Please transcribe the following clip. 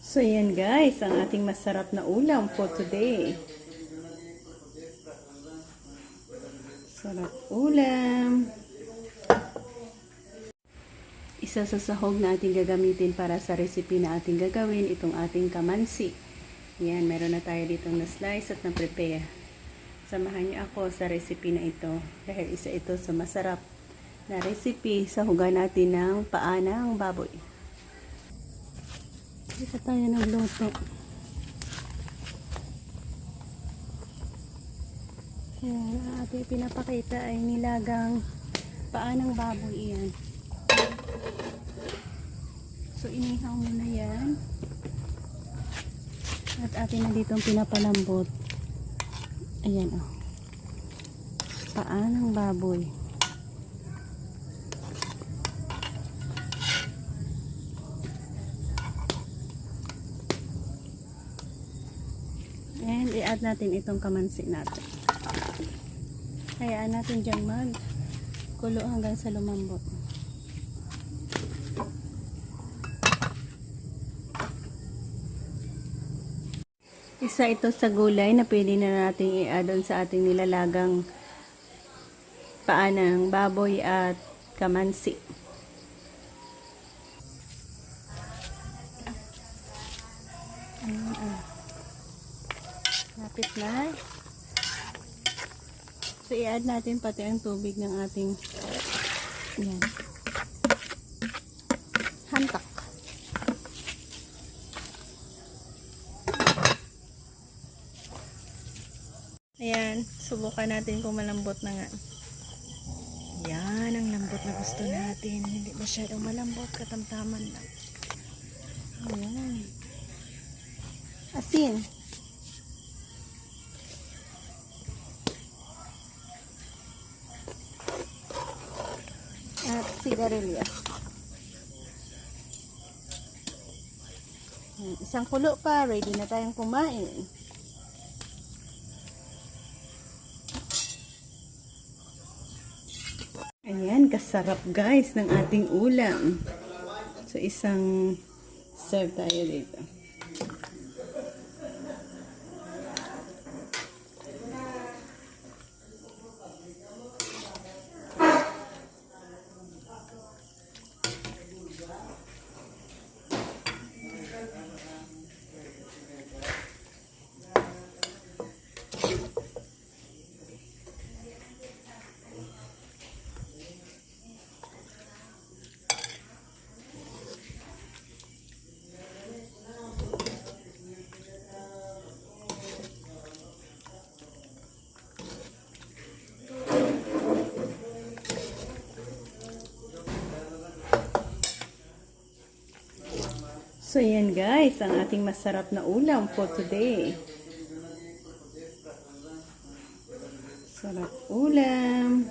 So yan guys, ang ating masarap na ulam for today. Sarap ulam. Isa sa sahog na ating gagamitin para sa recipe na ating gagawin, itong ating kamansi. Yan, meron na tayo dito na slice at na prepare. Samahan niyo ako sa recipe na ito dahil isa ito sa masarap na recipe sa hugahan natin ng paa ng baboy. Dito tayo nagluto. Yan, ang ating pinapakita ay nilagang paa ng baboy. Yan. So, inihaw muna yan. At atin na ditong pinapalambot. Ayan o. Paa ng baboy. And i-add natin itong kamansi natin. Hayaan natin dyan magkulo hanggang sa lumambot. Isa ito sa gulay na pwede na natin i-add on sa ating nilalagang paa ng baboy at kamansi. Lapit na. So, i-add natin pati ang tubig ng ating yan, hantak. Ayan, subukan natin kung malambot na nga. Yan, ang lambot na gusto natin. Hindi masyadong malambot, katamtaman lang. Ayan. Asin. At sigarilyas. Isang kulo pa, ready na tayong kumain. Ayan, kasarap guys ng ating ulam. So, isang serve tayo dito. So, yan guys, ang ating masarap na ulam for today. Sarap ulam.